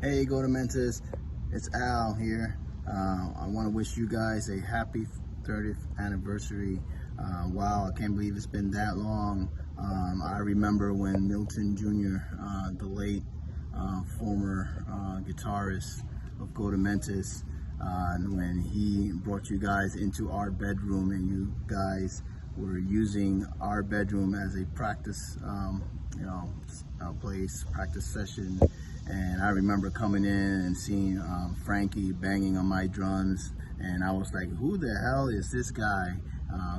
Hey, Goatamentise, it's Al here. I want to wish you guys a happy 30th anniversary. Wow, I can't believe it's been that long. I remember when Milton Jr., the late former guitarist of Goatamentise, when he brought you guys into our bedroom and you guys were using our bedroom as a practice, place, practice session. And I remember coming in and seeing Frankie banging on my drums, and I was like, who the hell is this guy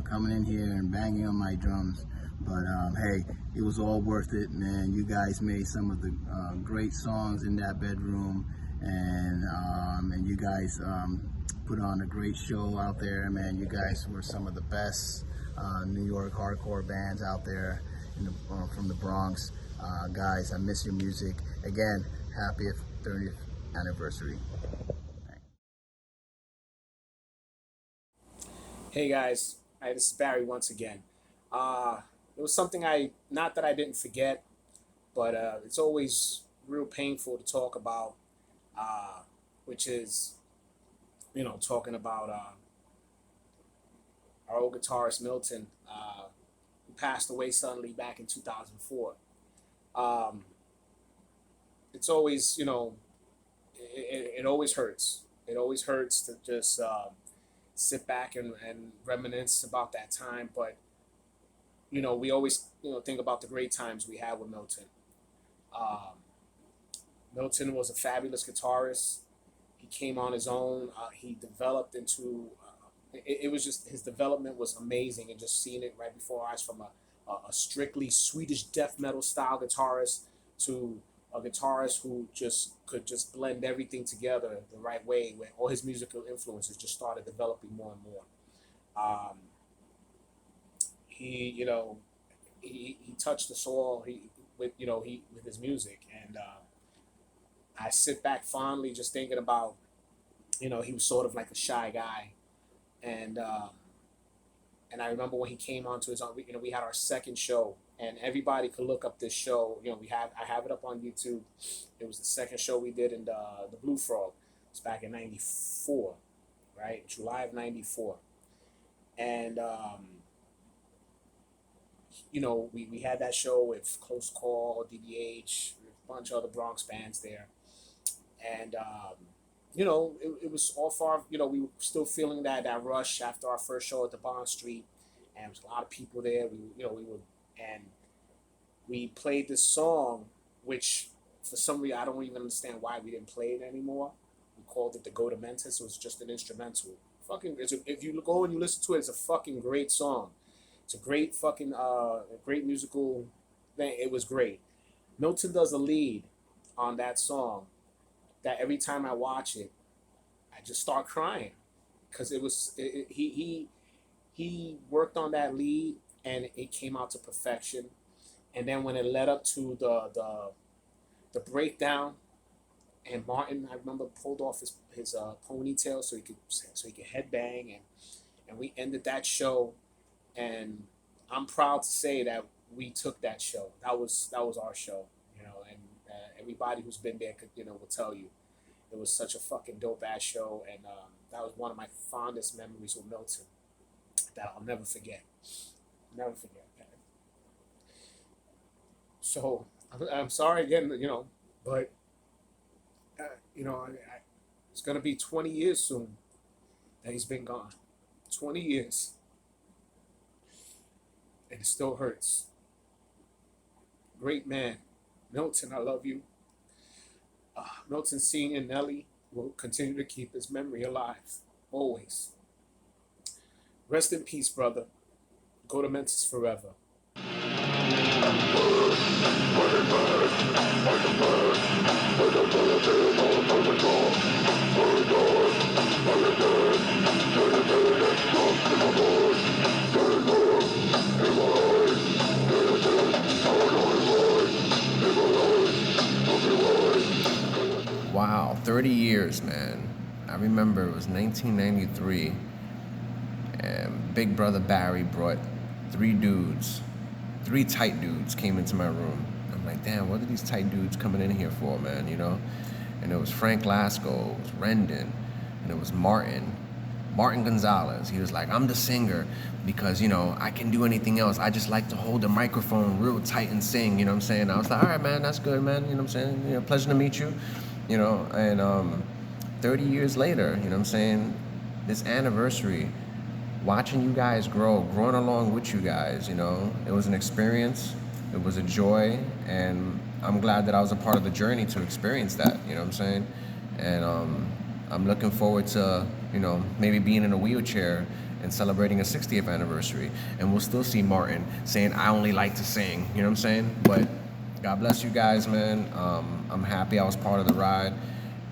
coming in here and banging on my drums? But hey, it was all worth it, man. You guys made some of the great songs in that bedroom, and you guys put on a great show out there, man. You guys were some of the best New York hardcore bands out there from the Bronx. Guys, I miss your music. Again, happy 30th anniversary. Hey guys, this is Barry once again. It was something not that I didn't forget, but it's always real painful to talk about, which is, talking about our old guitarist Milton, who passed away suddenly back in 2004. It's always, it always hurts. It always hurts to just sit back and reminisce about that time. But, we always, think about the great times we had with Milton. Milton was a fabulous guitarist. He came on his own. He developed into, it was just, his development was amazing, and just seeing it right before our eyes from a strictly Swedish death metal style guitarist to a guitarist who could just blend everything together the right way, when all his musical influences just started developing more and more. He touched us all with his music, and I sit back fondly just thinking about, he was sort of like a shy guy, and I remember when he came onto his own. We had our second show, and everybody could look up this show. I have it up on YouTube. It was the second show we did in the Blue Frog. It's back in '94, right? July of '94, and we had that show with Close Call, DBH, a bunch of other Bronx bands there, and it was all far. We were still feeling that rush after our first show at the Bond Street, and there was a lot of people there. We played this song, which for some reason I don't even understand why we didn't play it anymore. We called it the Goatamentise. It was just an instrumental. If you go and you listen to it, it's a fucking great song. It's a great fucking great musical thing. It was great. Milton does a lead on that song that every time I watch it, I just start crying, because he worked on that lead and it came out to perfection. And then when it led up to the breakdown, and Martin, I remember, pulled off his ponytail so he could headbang, and we ended that show, and I'm proud to say that we took that show. That was our show, and everybody who's been there will tell you it was such a fucking dope ass show, and that was one of my fondest memories with Milton that I'll never forget. Never forget that. So I'm sorry again, but it's gonna be 20 years soon that he's been gone. 20 years, and it still hurts. Great man, Milton, I love you. Milton Sr. and Nelly will continue to keep his memory alive, always. Rest in peace, brother. Goatamentise forever. Wow, 30 years, man. I remember it was 1993, and Big Brother Barry brought three tight dudes came into my room. I'm like, damn, what are these tight dudes coming in here for, man, and it was Frank Lasko, it was Rendon, and it was Martin Gonzalez. He was like, I'm the singer because, you know, I can do anything else. I just like to hold the microphone real tight and sing, you know what I'm saying? I was like, all right, man, that's good, man, you know what I'm saying? You know, pleasure to meet you, you know, and 30 years later, you know what I'm saying, this anniversary, watching you guys grow, growing along with you guys, you know, it was an experience, it was a joy, and I'm glad that I was a part of the journey to experience that, you know what I'm saying? And I'm looking forward to, you know, maybe being in a wheelchair and celebrating a 60th anniversary. And we'll still see Martin saying, I only like to sing, you know what I'm saying? But God bless you guys, man. I'm happy I was part of the ride.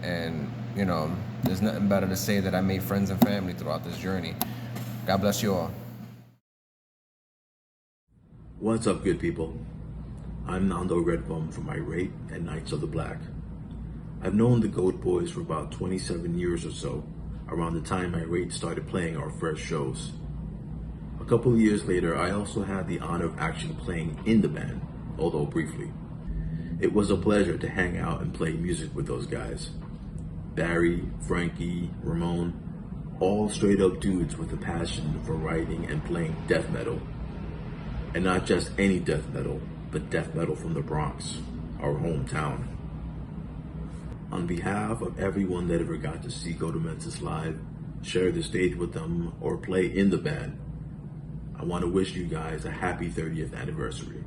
And, you know, there's nothing better to say that I made friends and family throughout this journey. God bless you all. What's up, good people? I'm Nando Redbum from Irate and Knights of the Black. I've known the Goat Boys for about 27 years or so, around the time Irate started playing our first shows. A couple of years later, I also had the honor of actually playing in the band, although briefly. It was a pleasure to hang out and play music with those guys. Barry, Frankie, Ramon, all straight up dudes with a passion for writing and playing death metal. And not just any death metal, but death metal from the Bronx, our hometown. On behalf of everyone that ever got to see Goatamentise live, share the stage with them, or play in the band, I want to wish you guys a happy 30th anniversary.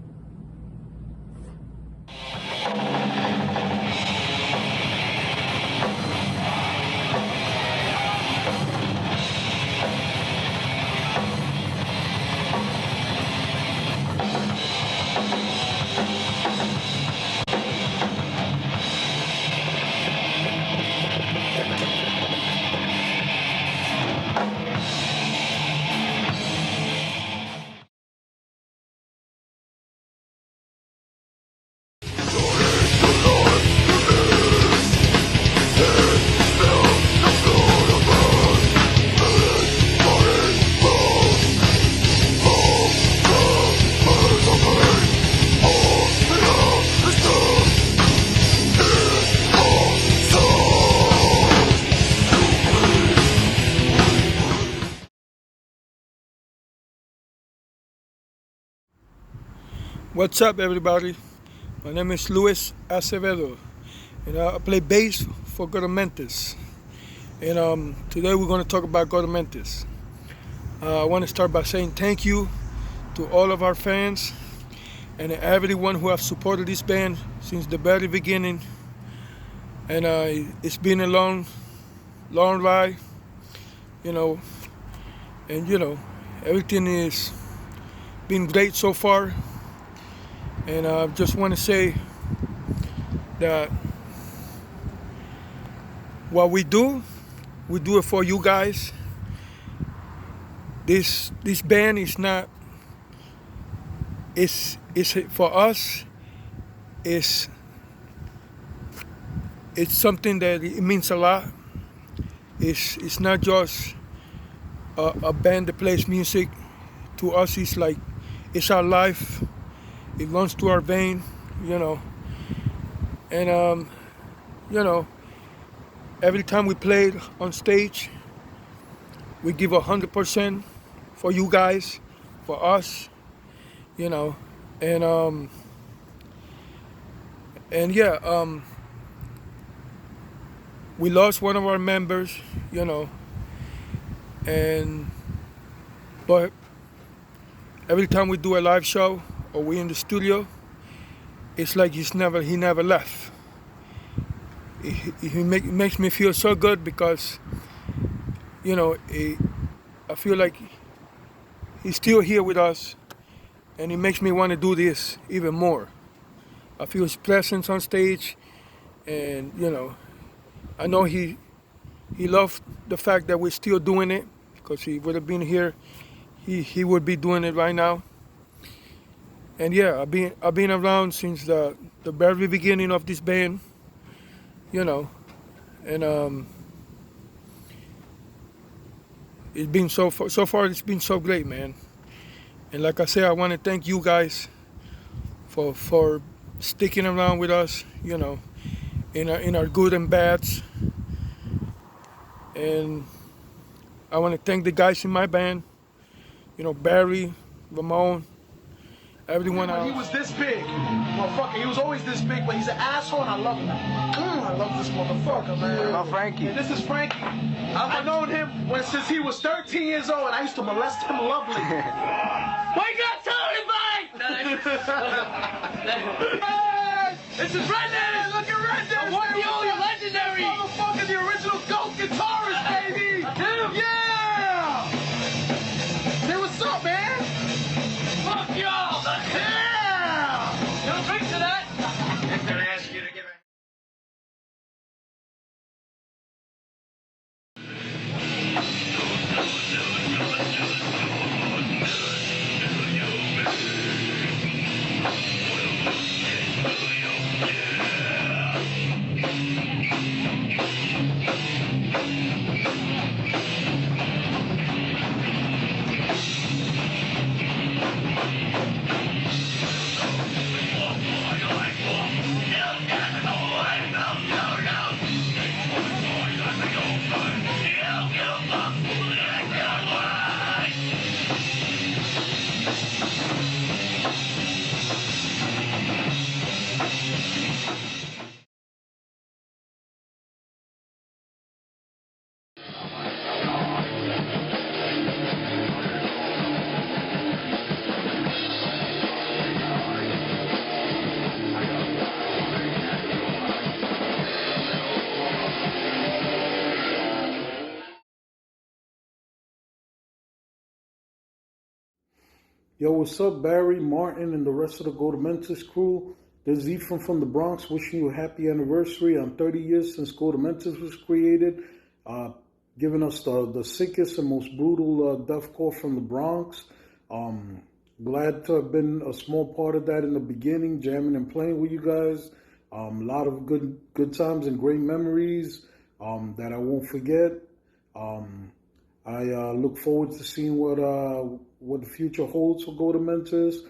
What's up, everybody? My name is Luis Acevedo, and I play bass for Goatamentise. And today we're going to talk about Goatamentise. I want to start by saying thank you to all of our fans and everyone who have supported this band since the very beginning. And it's been a long ride, you know, and everything is been great so far. And I just want to say that what we do it for you guys. This band is not, it's for us, it's something that it means a lot. It's not just a band that plays music. To us, it's like, it's our life. It runs through our vein, and every time we play on stage, we give 100% for you guys, for us, and we lost one of our members, but every time we do a live show or we in the studio, it's like he never left. He makes me feel so good because, I feel like he's still here with us, and it makes me want to do this even more. I feel his presence on stage, and I know he loved the fact that we're still doing it, because he would have been here, he would be doing it right now. And yeah, I've been around since the very beginning of this band, and it's been so far it's been so great, man. And like I said, I want to thank you guys for sticking around with us, in our good and bads. And I want to thank the guys in my band, Barry, Ramon, everyone He else. was this big. Motherfucker, he was always this big, but he's an asshole and I love him. I love this motherfucker, man. Oh, Frankie. And this is Frankie. I've known him since he was 13 years old and I used to molest him lovely. Wake up, Tony Mike! This is Redden! Look at Redden! What the only legendary? Motherfucker, the original goat guitarist, baby! Yeah! Say what's up, man? Fuck y'all! Yeah! Don't drink to that! I'm gonna ask you to give it. Yo, what's up, Barry, Martin, and the rest of the Goatamentise crew? This is Ephraim from the Bronx wishing you a happy anniversary on 30 years since Goatamentise was created, giving us the sickest and most brutal deathcore from the Bronx. Glad to have been a small part of that in the beginning, jamming and playing with you guys. A lot of good times and great memories that I won't forget. I look forward to seeing what the future holds for Goatamentise.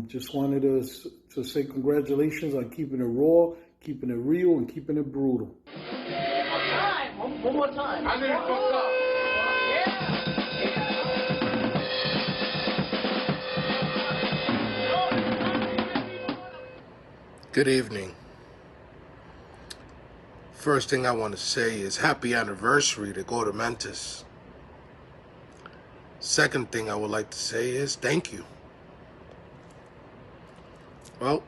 Just wanted to say congratulations on keeping it raw, keeping it real, and keeping it brutal. One more time. I need to fuck up. Good evening. First thing I want to say is happy anniversary to Goatamentise. Second thing I would like to say is thank you. Well,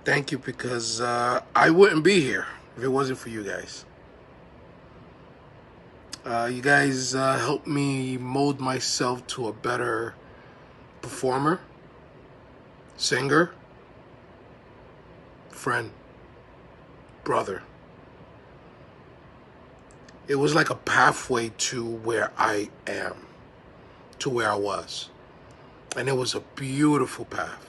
thank you because I wouldn't be here if it wasn't for you guys. You guys helped me mold myself to a better performer, singer, friend, brother. It was like a pathway to where I am, to where I was. And it was a beautiful path.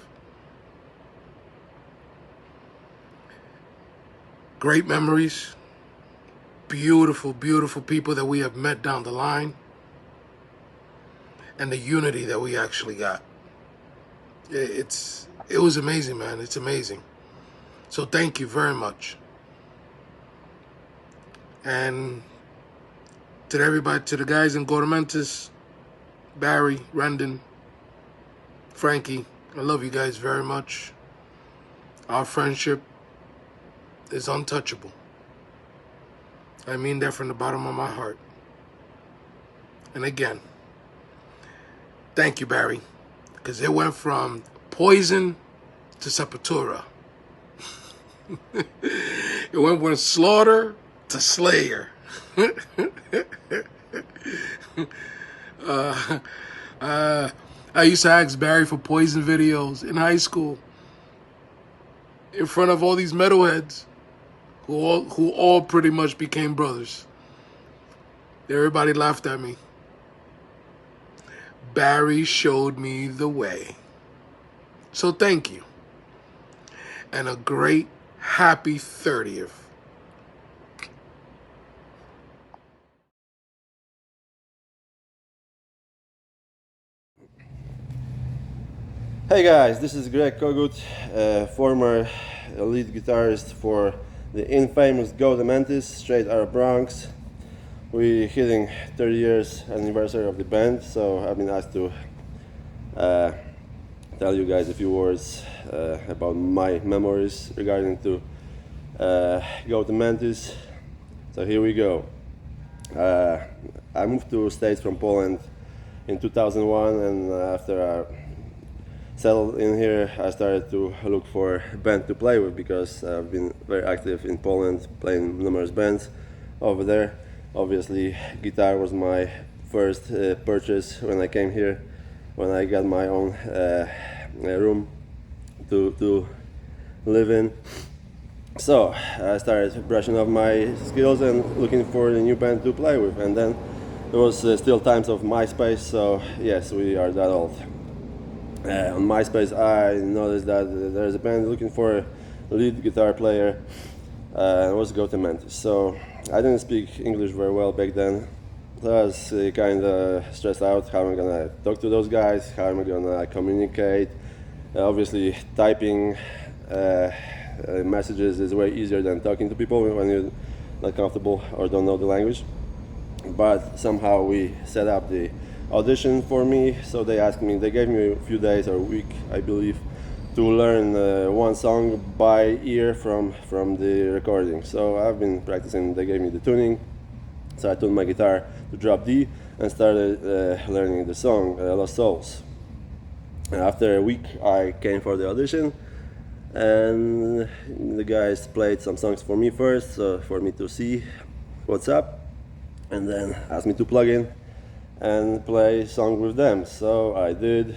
Great memories. Beautiful, beautiful people that we have met down the line. And the unity that we actually got. It was amazing, man. It's amazing. So thank you very much. And to everybody, to the guys in Goatamentise, Barry, Rendon, Frankie, I love you guys very much. Our friendship is untouchable. I mean that from the bottom of my heart. And again, thank you, Barry, because it went from Poison to Sepultura. It went from Slaughter to Slayer. I used to ask Barry for Poison videos in high school in front of all these metalheads who all pretty much became brothers. Everybody laughed at me. Barry showed me the way. So thank you. And a great happy 30th. Hey guys, this is Greg Kogut, former lead guitarist for the infamous Goatamentise, straight out of Bronx. We're hitting 30 years anniversary of the band, so I've been asked to tell you guys a few words about my memories regarding to Goatamentise. So here we go. I moved to States from Poland in 2001, and after I settled in here, I started to look for a band to play with because I've been very active in Poland, playing numerous bands over there. Obviously, guitar was my first purchase when I came here, when I got my own room to live in. So I started brushing up my skills and looking for a new band to play with, and then it was still times of MySpace, so yes, we are that old. On MySpace I noticed that there's a band looking for a lead guitar player. It was Goatamentise. So I didn't speak English very well back then. So I was kind of stressed out how I'm gonna talk to those guys, how am I gonna communicate. Obviously typing messages is way easier than talking to people when you're not comfortable or don't know the language. But somehow we set up the audition for me, so they gave me a few days or a week, I believe, to learn one song by ear from the recording. So I've been practicing. They gave me the tuning, so I tuned my guitar to drop D and started learning the song Lost Souls. And after a week I came for the audition, and the guys played some songs for me first, so for me to see what's up, and then asked me to plug in and play a song with them. So I did,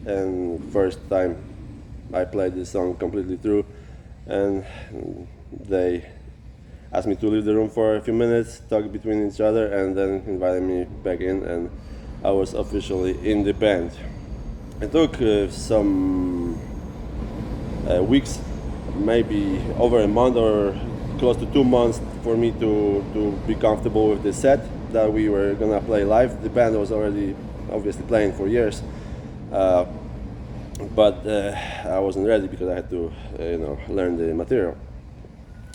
and first time I played this song completely through, and they asked me to leave the room for a few minutes, talk between each other, and then invited me back in, and I was officially in the band. It took some weeks, maybe over a month or close to 2 months for me to be comfortable with the set that we were gonna play live. The band was already obviously playing for years, but I wasn't ready because I had to learn the material.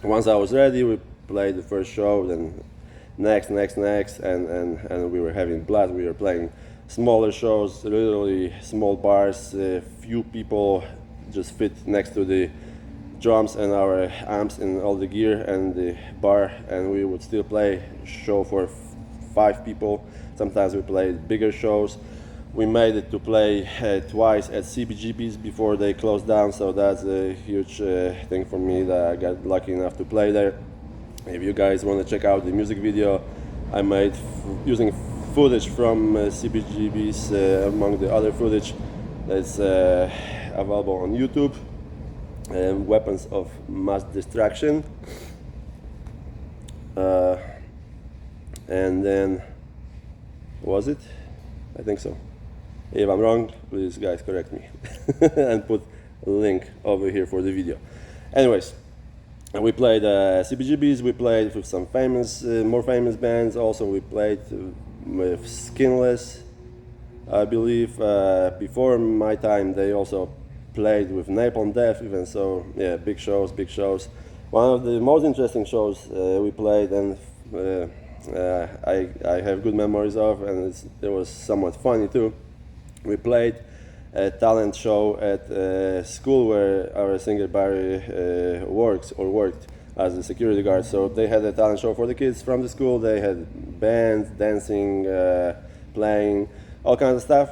Once I was ready, we played the first show, then next, and we were having blood. We were playing smaller shows, literally small bars, few people just fit next to the drums and our amps and all the gear and the bar, and we would still play show for 5 people. Sometimes we played bigger shows. We made it to play twice at CBGB's before they closed down, so that's a huge thing for me that I got lucky enough to play there. If you guys want to check out the music video I made using footage from CBGB's among the other footage that's available on YouTube, Weapons of Mass Destruction. And then, was it? I think so. If I'm wrong, please guys correct me and put a link over here for the video. Anyways, we played CBGBs, we played with some famous, more famous bands. Also we played with Skinless, I believe. Before my time they also played with Napalm Death even, so yeah, big shows. One of the most interesting shows we played, and I have good memories of, and it was somewhat funny too. We played a talent show at a school where our singer Barry worked as a security guard. So they had a talent show for the kids from the school. They had bands, dancing, playing, all kinds of stuff.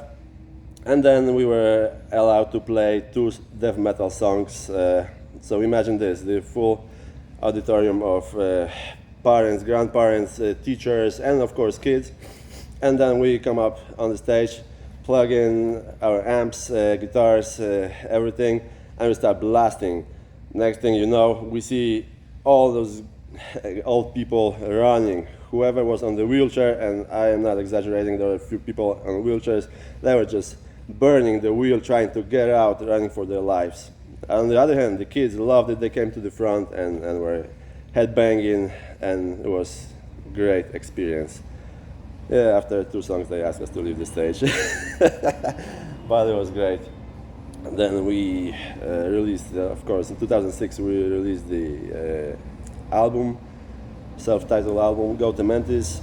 And then we were allowed to play 2 death metal songs. So imagine this, the full auditorium of parents, grandparents, teachers, and of course kids. And then we come up on the stage, plug in our amps, guitars, everything, and we start blasting. Next thing you know, we see all those old people running. Whoever was on the wheelchair, and I am not exaggerating, there were a few people on wheelchairs, they were just burning the wheel, trying to get out, running for their lives. On the other hand, the kids loved it. They came to the front and were headbanging, and it was a great experience. Yeah, after 2 songs they asked us to leave the stage, but it was great. And then we released, of course, in 2006 we released the album, self-titled album, Goatamentise.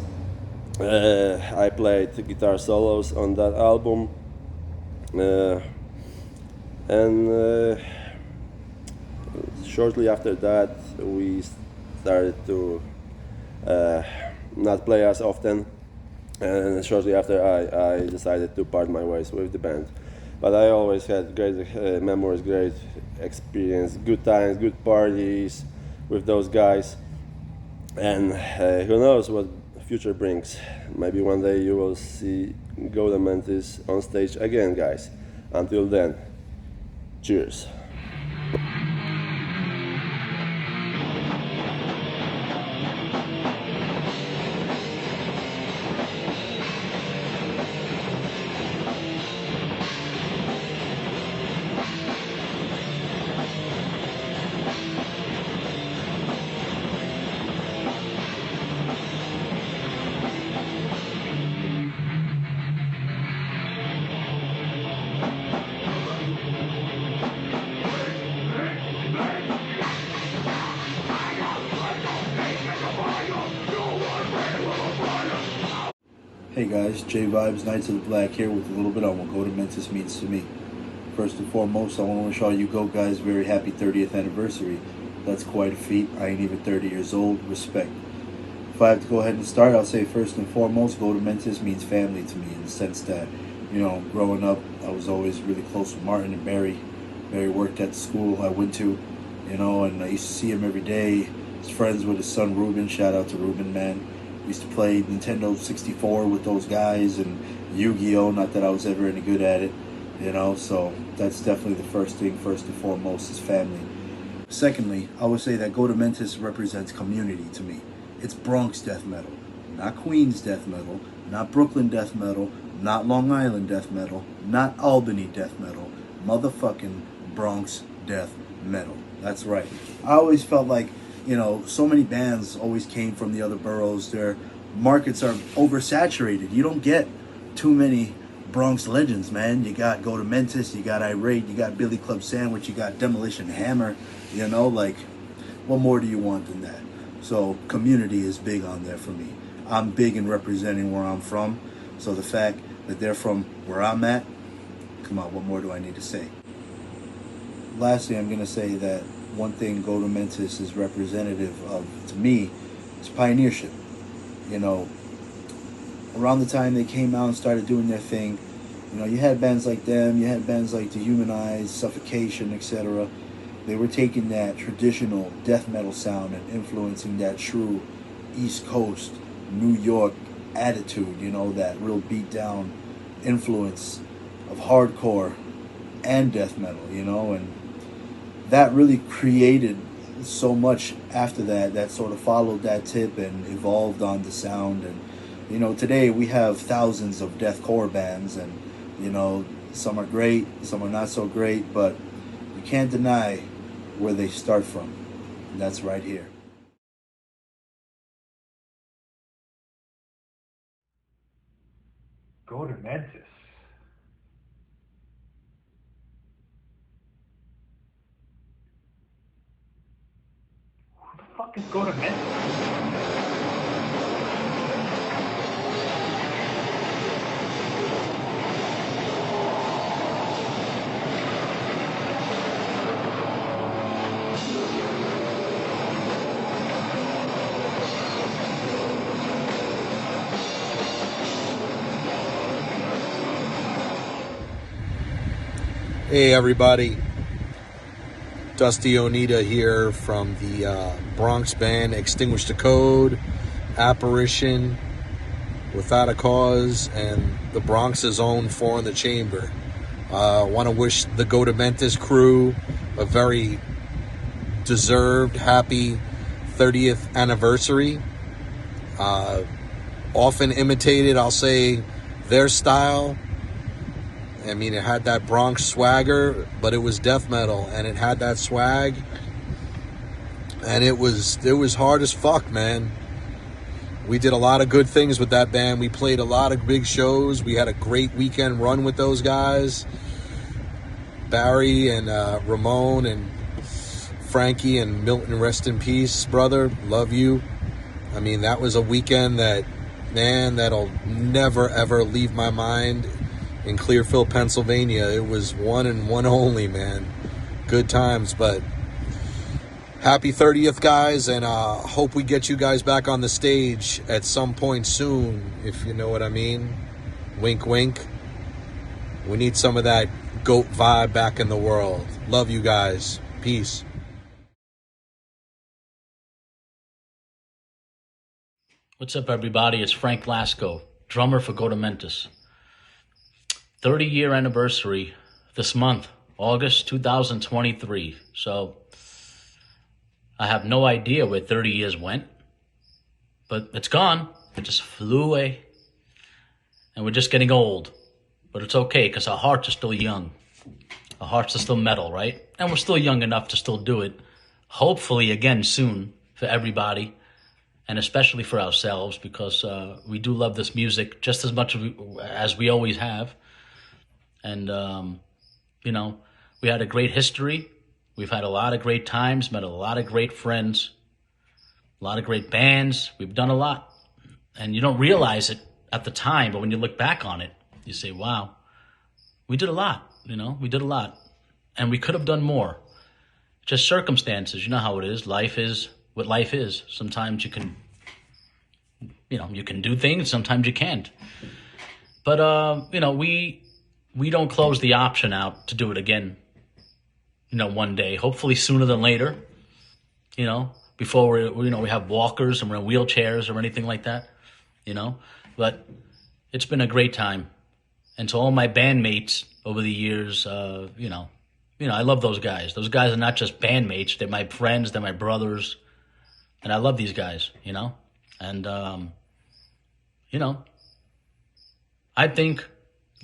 I played guitar solos on that album, and shortly after that we started to not play as often, and shortly after I decided to part my ways with the band. But I always had great memories, great experience, good times, good parties with those guys, and who knows what the future brings. Maybe one day you will see Goatamentise on stage again, guys. Until then, cheers. Hey guys, J Vibes, Knights of the Black here with a little bit on what Goatamentise means to me. First and foremost, I want to wish all you GOAT guys a very happy 30th anniversary. That's quite a feat. I ain't even 30 years old. Respect. If I have to go ahead and start, I'll say first and foremost, Goatamentise means family to me in the sense that, you know, growing up, I was always really close with Martin and Barry. Barry worked at the school I went to, you know, and I used to see him every day. He's friends with his son Ruben. Shout out to Ruben, man. Used to play Nintendo 64 with those guys and Yu-Gi-Oh! Not that I was ever any good at it, you know, so that's definitely the first thing, first and foremost, is family. Secondly, I would say that Goatamentise represents community to me. It's Bronx death metal, not Queens death metal, not Brooklyn death metal, not Long Island death metal, not Albany death metal, motherfucking Bronx death metal. That's right. I always felt like, you know, so many bands always came from the other boroughs. Their markets are oversaturated. You don't get too many Bronx legends, man. You got Goatamentise, you got Irate, you got Billy Club Sandwich, you got Demolition Hammer. You know, like, what more do you want than that? So community is big on there for me. I'm big in representing where I'm from. So the fact that they're from where I'm at, come on, what more do I need to say? Lastly, I'm going to say that one thing Goatamentise is representative of, to me, is pioneership. You know, around the time they came out and started doing their thing, you know, you had bands like them, you had bands like Dehumanize, Suffocation, etc. They were taking that traditional death metal sound and influencing that true East Coast, New York attitude, you know, that real beat down influence of hardcore and death metal, you know, and that really created so much after that sort of followed that tip and evolved on the sound. And, you know, today we have thousands of deathcore bands, and, you know, some are great, some are not so great, but you can't deny where they start from. And that's right here. Goatamentise. Who the fuck is Goatamentise? Hey everybody, Dusty Onita here from the Bronx band Extinguish the Code, Apparition, Without a Cause, and the Bronx's own Four in the Chamber. I want to wish the Goatamentise crew a very deserved, happy 30th anniversary. Often imitated, I'll say, their style. I mean, it had that Bronx swagger, but it was death metal, and it had that swag, and it was hard as fuck, man. We did a lot of good things with that band. We played a lot of big shows. We had a great weekend run with those guys, Barry and Ramon, and Frankie and Milton, rest in peace, brother. Love you. I mean, that was a weekend that, man, that'll never, ever leave my mind. In Clearfield, Pennsylvania, it was one and one only, man. Good times, but happy 30th, guys, and hope we get you guys back on the stage at some point soon, if you know what I mean. Wink, wink. We need some of that GOAT vibe back in the world. Love you guys. Peace. What's up, everybody? It's Frank Lasko, drummer for Goatamentise. 30-year anniversary this month, August 2023. So I have no idea where 30 years went, but it's gone. It just flew away. And we're just getting old. But it's okay, because our hearts are still young. Our hearts are still metal, right? And we're still young enough to still do it. Hopefully, again, soon for everybody. And especially for ourselves, because we do love this music just as much as we always have. And, you know, we had a great history. We've had a lot of great times, met a lot of great friends, a lot of great bands. We've done a lot. And you don't realize it at the time, but when you look back on it, you say, wow, we did a lot, you know, we did a lot. And we could have done more. Just circumstances, you know how it is. Life is what life is. Sometimes you can, you know, you can do things, sometimes you can't. But, you know, we don't close the option out to do it again, you know, one day. Hopefully sooner than later, you know, before we have walkers and we're in wheelchairs or anything like that, you know. But it's been a great time. And to all my bandmates over the years, you know, I love those guys. Those guys are not just bandmates. They're my friends. They're my brothers. And I love these guys, you know. And, you know, I think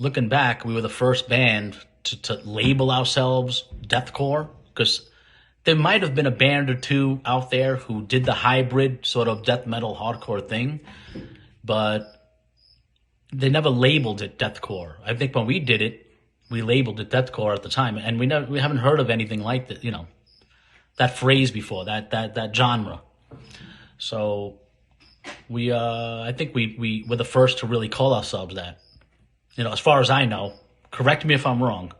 looking back, we were the first band to label ourselves deathcore, because there might have been a band or two out there who did the hybrid sort of death metal hardcore thing, but they never labeled it deathcore. I think when we did it, we labeled it deathcore at the time, and we haven't heard of anything like that, you know, that phrase before, that genre. So I think we were the first to really call ourselves that. You know, as far as I know, correct me if I'm wrong.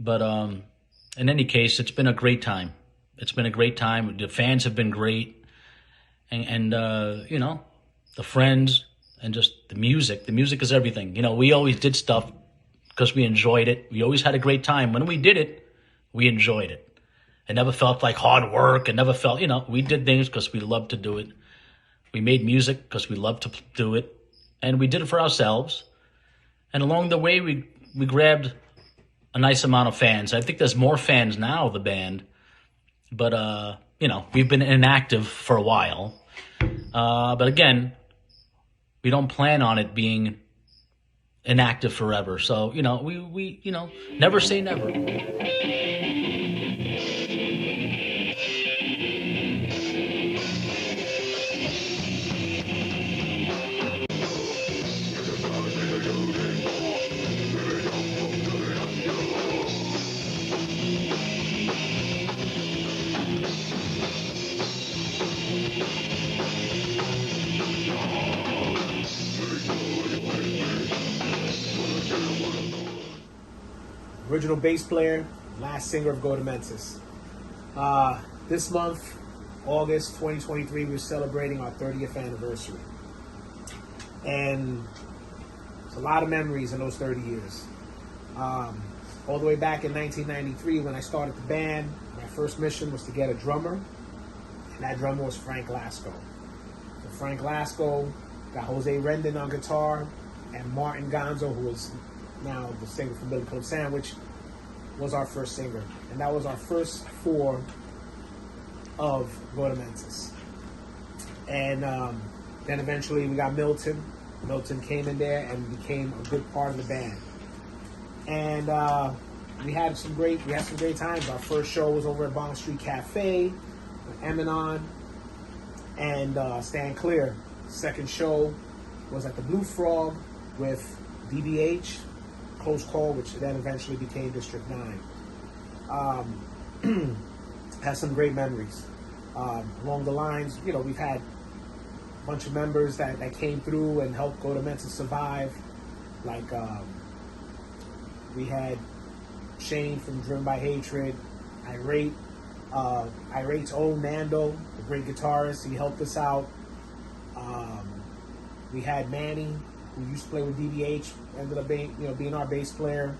But in any case, it's been a great time. It's been a great time. The fans have been great, and you know, the friends. And just the music. The music is everything. You know, we always did stuff because we enjoyed it. We always had a great time. When we did it, we enjoyed it. It never felt like hard work. It never felt, you know, we did things because we loved to do it. We made music because we loved to do it. And we did it for ourselves. And along the way, we grabbed a nice amount of fans. I think there's more fans now of the band. But, you know, we've been inactive for a while. But again, we don't plan on it being inactive forever. So, you know, we you know, never say never. Original bass player, last singer of Goatamentise. This month, August 2023, we're celebrating our 30th anniversary. And it's a lot of memories in those 30 years. All the way back in 1993 when I started the band, my first mission was to get a drummer. And that drummer was Frank Lasko. So Frank Lasko got Jose Rendon on guitar, and Martin Gonzo, who is now the singer from Billy Club Sandwich, was our first singer. And that was our first four of Goatamentise. And then eventually we got Milton. Milton came in there and became a good part of the band. And we had some great times. Our first show was over at Bond Street Cafe with Eminon and Stand Clear. Second show was at the Blue Frog with DBH, Close Call, which then eventually became District 9. has some great memories. Along the lines, we've had a bunch of members that came through and helped Goatamentise survive. Like, we had Shane from Driven by Hatred, Irate's own Nando, the great guitarist, he helped us out. We had Manny, who used to play with DBH, ended up being our bass player.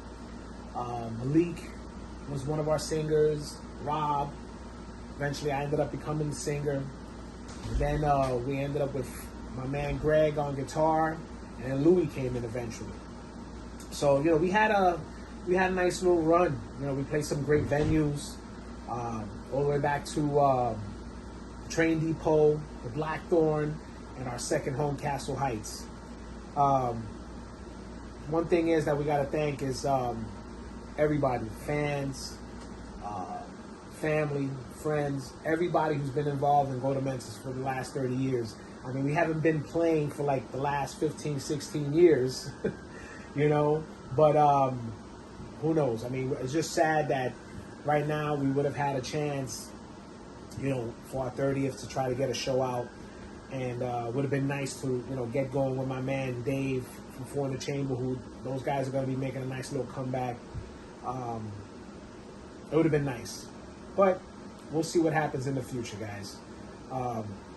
Malik was one of our singers. Rob, eventually I ended up becoming the singer. And then we ended up with my man Greg on guitar, and then Louis came in eventually. So we had a nice little run. We played some great venues, all the way back to Train Depot, the Blackthorn, and our second home, Castle Heights. One thing is that we got to thank is everybody, fans, family, friends, everybody who's been involved in Goatamentise for the last 30 years. I mean, we haven't been playing for like the last 15, 16 years, but who knows? I mean, it's just sad that right now we would have had a chance, for our 30th to try to get a show out. And would have been nice to, get going with my man Dave from Four in the Chamber, who those guys are going to be making a nice little comeback. It would have been nice. But we'll see what happens in the future, guys.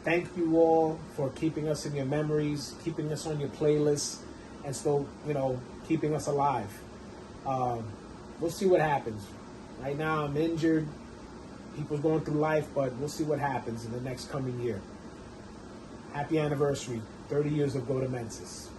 Thank you all for keeping us in your memories, keeping us on your playlists, and still, keeping us alive. We'll see what happens. Right now, I'm injured. People going through life, but we'll see what happens in the next coming year. Happy anniversary, 30 years of Goatamentise.